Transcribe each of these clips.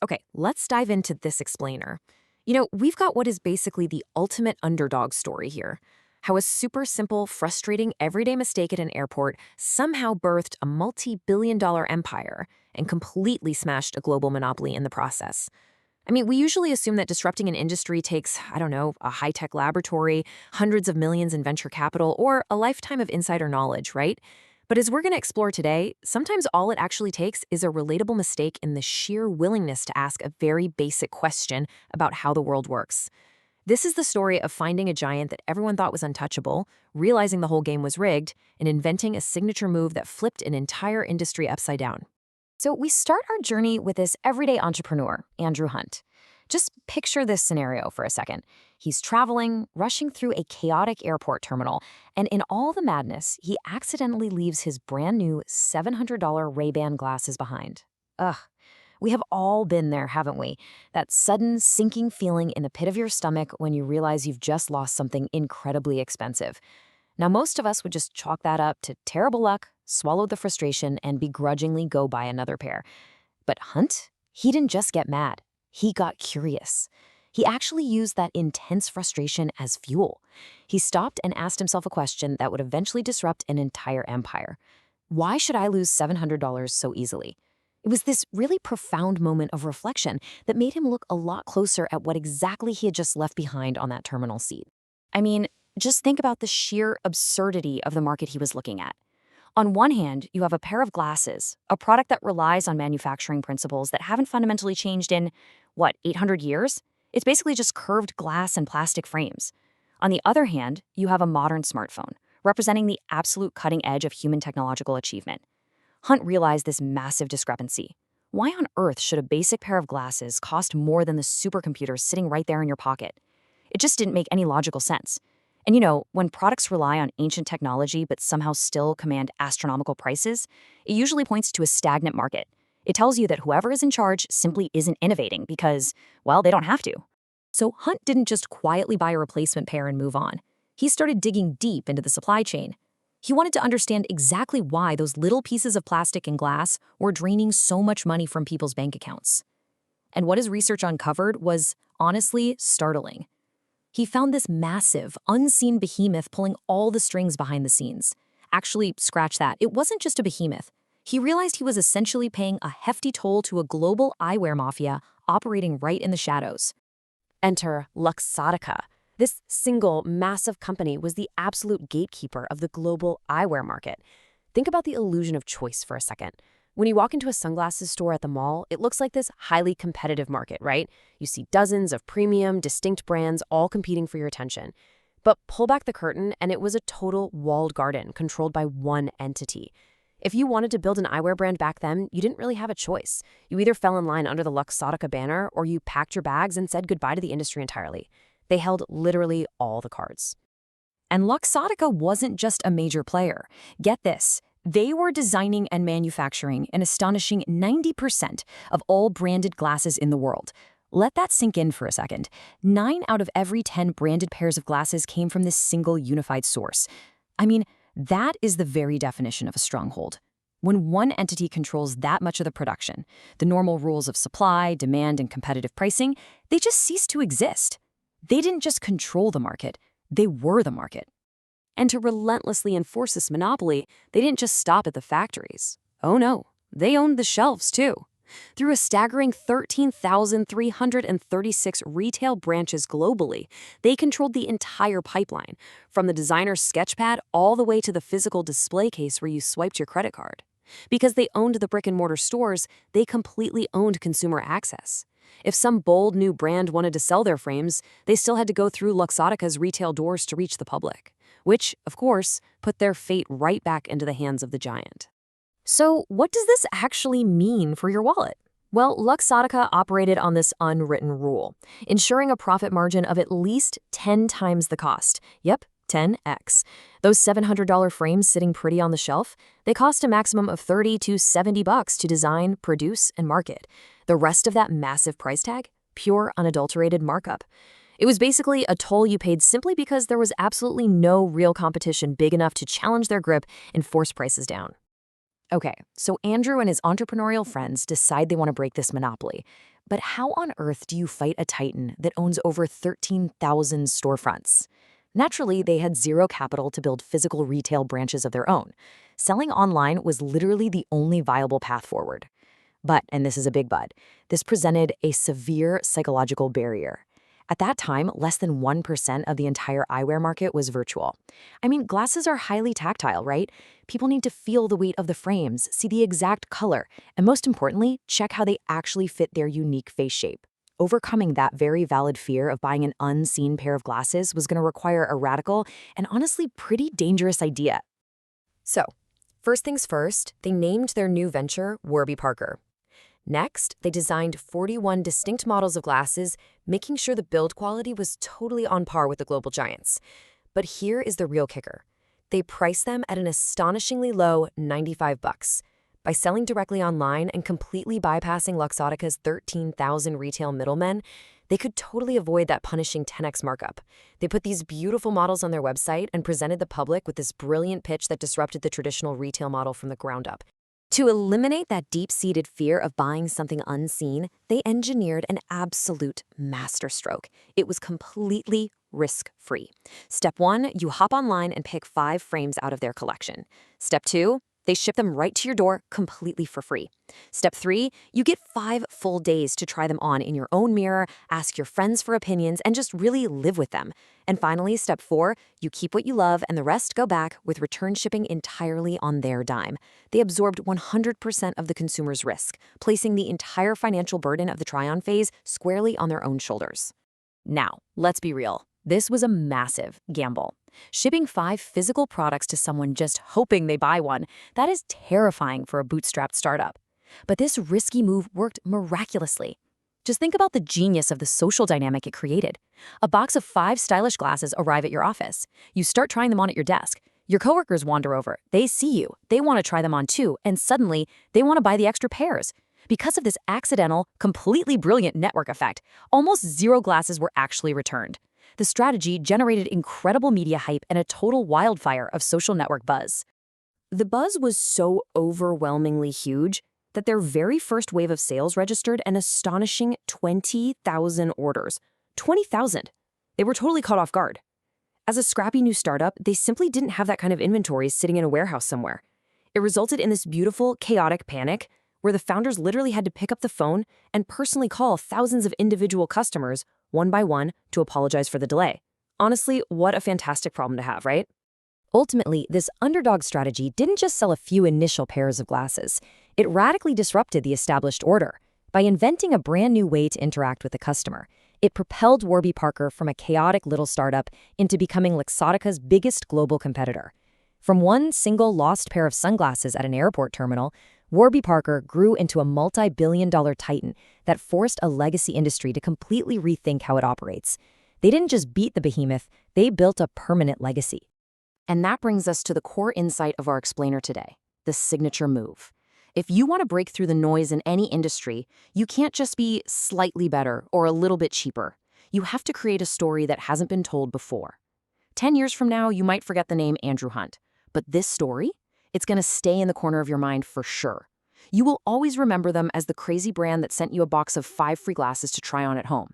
Okay, let's dive into this explainer. We've got what is basically the ultimate underdog story here. How a super simple, frustrating, everyday mistake at an airport somehow birthed a multi-billion-dollar empire and completely smashed a global monopoly in the process. I mean, we usually assume that disrupting an industry takes, I don't know, a high-tech laboratory, hundreds of millions in venture capital, or a lifetime of insider knowledge, right? But as we're going to explore today, sometimes all it actually takes is a relatable mistake in the sheer willingness to ask a very basic question about how the world works. This is the story of finding a giant that everyone thought was untouchable, realizing the whole game was rigged, and inventing a signature move that flipped an entire industry upside down. So we start our journey with this everyday entrepreneur, Andrew Hunt. Just picture this scenario for a second. He's traveling, rushing through a chaotic airport terminal, and in all the madness, he accidentally leaves his brand new $700 Ray-Ban glasses behind. Ugh. We have all been there, haven't we? That sudden sinking feeling in the pit of your stomach when you realize you've just lost something incredibly expensive. Now, most of us would just chalk that up to terrible luck, swallow the frustration, and begrudgingly go buy another pair. But Hunt? He didn't just get mad. He got curious. He actually used that intense frustration as fuel. He stopped and asked himself a question that would eventually disrupt an entire empire. Why should I lose $700 so easily? It was this really profound moment of reflection that made him look a lot closer at what exactly he had just left behind on that terminal seat. I mean, just think about the sheer absurdity of the market he was looking at. On one hand, you have a pair of glasses, a product that relies on manufacturing principles that haven't fundamentally changed in, 800 years? It's basically just curved glass and plastic frames. On the other hand, you have a modern smartphone, representing the absolute cutting edge of human technological achievement. Hunt realized this massive discrepancy. Why on earth should a basic pair of glasses cost more than the supercomputer sitting right there in your pocket? It just didn't make any logical sense. And when products rely on ancient technology but somehow still command astronomical prices, it usually points to a stagnant market. It tells you that whoever is in charge simply isn't innovating because, they don't have to. So Hunt didn't just quietly buy a replacement pair and move on. He started digging deep into the supply chain. He wanted to understand exactly why those little pieces of plastic and glass were draining so much money from people's bank accounts. And what his research uncovered was, honestly, startling. He found this massive, unseen behemoth pulling all the strings behind the scenes. Actually, scratch that. It wasn't just a behemoth. He realized he was essentially paying a hefty toll to a global eyewear mafia operating right in the shadows. Enter Luxottica. This single, massive company was the absolute gatekeeper of the global eyewear market. Think about the illusion of choice for a second. When you walk into a sunglasses store at the mall, it looks like this highly competitive market, right? You see dozens of premium, distinct brands all competing for your attention. But pull back the curtain, and it was a total walled garden controlled by one entity. If you wanted to build an eyewear brand back then, you didn't really have a choice. You either fell in line under the Luxottica banner, or you packed your bags and said goodbye to the industry entirely. They held literally all the cards. And Luxottica wasn't just a major player. Get this. They were designing and manufacturing an astonishing 90% of all branded glasses in the world. Let that sink in for a second. 9 out of every 10 branded pairs of glasses came from this single unified source. I mean, that is the very definition of a stronghold. When one entity controls that much of the production, the normal rules of supply, demand, and competitive pricing, they just cease to exist. They didn't just control the market, they were the market. And to relentlessly enforce this monopoly, they didn't just stop at the factories. Oh no, they owned the shelves too. Through a staggering 13,336 retail branches globally, they controlled the entire pipeline, from the designer sketchpad all the way to the physical display case where you swiped your credit card. Because they owned the brick-and-mortar stores, they completely owned consumer access. If some bold new brand wanted to sell their frames, they still had to go through Luxottica's retail doors to reach the public, which, of course, put their fate right back into the hands of the giant. So what does this actually mean for your wallet? Well, Luxottica operated on this unwritten rule, ensuring a profit margin of at least 10 times the cost. Yep, 10x. Those $700 frames sitting pretty on the shelf, they cost a maximum of $30 to $70 to design, produce, and market. The rest of that massive price tag? Pure, unadulterated markup. It was basically a toll you paid simply because there was absolutely no real competition big enough to challenge their grip and force prices down. Okay, so Andrew and his entrepreneurial friends decide they want to break this monopoly. But how on earth do you fight a titan that owns over 13,000 storefronts? Naturally, they had zero capital to build physical retail branches of their own. Selling online was literally the only viable path forward. But, and this is a big but, this presented a severe psychological barrier. At that time, less than 1% of the entire eyewear market was virtual. I mean, glasses are highly tactile, right? People need to feel the weight of the frames, see the exact color, and most importantly, check how they actually fit their unique face shape. Overcoming that very valid fear of buying an unseen pair of glasses was going to require a radical and honestly pretty dangerous idea. So, first things first, they named their new venture Warby Parker. Next, they designed 41 distinct models of glasses, making sure the build quality was totally on par with the global giants. But here is the real kicker. They priced them at an astonishingly low $95. By selling directly online and completely bypassing Luxottica's 13,000 retail middlemen, they could totally avoid that punishing 10x markup. They put these beautiful models on their website and presented the public with this brilliant pitch that disrupted the traditional retail model from the ground up. To eliminate that deep-seated fear of buying something unseen, they engineered an absolute masterstroke. It was completely risk-free. Step 1, you hop online and pick 5 frames out of their collection. Step 2, they ship them right to your door completely for free. Step 3, you get 5 full days to try them on in your own mirror, ask your friends for opinions, and just really live with them. And finally, step 4, you keep what you love and the rest go back with return shipping entirely on their dime. They absorbed 100% of the consumer's risk, placing the entire financial burden of the try-on phase squarely on their own shoulders. Now, let's be real. This was a massive gamble. Shipping 5 physical products to someone just hoping they buy one, that is terrifying for a bootstrapped startup. But this risky move worked miraculously. Just think about the genius of the social dynamic it created. A box of 5 stylish glasses arrive at your office. You start trying them on at your desk. Your coworkers wander over. They see you. They want to try them on too, and suddenly, they want to buy the extra pairs. Because of this accidental, completely brilliant network effect, almost 0 glasses were actually returned. The strategy generated incredible media hype and a total wildfire of social network buzz. The buzz was so overwhelmingly huge that their very first wave of sales registered an astonishing 20,000 orders. 20,000! They were totally caught off guard. As a scrappy new startup, they simply didn't have that kind of inventory sitting in a warehouse somewhere. It resulted in this beautiful, chaotic panic where the founders literally had to pick up the phone and personally call thousands of individual customers one by one to apologize for the delay. Honestly, what a fantastic problem to have, right? Ultimately, this underdog strategy didn't just sell a few initial pairs of glasses. It radically disrupted the established order. By inventing a brand new way to interact with the customer, it propelled Warby Parker from a chaotic little startup into becoming Luxottica's biggest global competitor. From one single lost pair of sunglasses at an airport terminal, Warby Parker grew into a multi-billion-dollar titan that forced a legacy industry to completely rethink how it operates. They didn't just beat the behemoth, they built a permanent legacy. And that brings us to the core insight of our explainer today, the signature move. If you want to break through the noise in any industry, you can't just be slightly better or a little bit cheaper. You have to create a story that hasn't been told before. 10 years from now, you might forget the name Andrew Hunt, but this story? It's going to stay in the corner of your mind for sure. You will always remember them as the crazy brand that sent you a box of 5 free glasses to try on at home.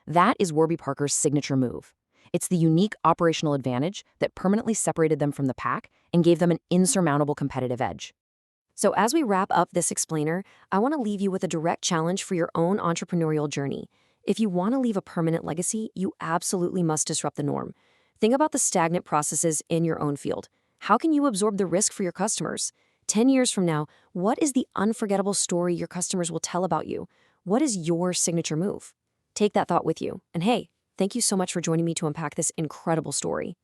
That is Warby Parker's signature move. It's the unique operational advantage that permanently separated them from the pack and gave them an insurmountable competitive edge. So as we wrap up this explainer, I want to leave you with a direct challenge for your own entrepreneurial journey. If you want to leave a permanent legacy, you absolutely must disrupt the norm. Think about the stagnant processes in your own field. How can you absorb the risk for your customers? 10 years from now, what is the unforgettable story your customers will tell about you? What is your signature move? Take that thought with you. And hey, thank you so much for joining me to unpack this incredible story.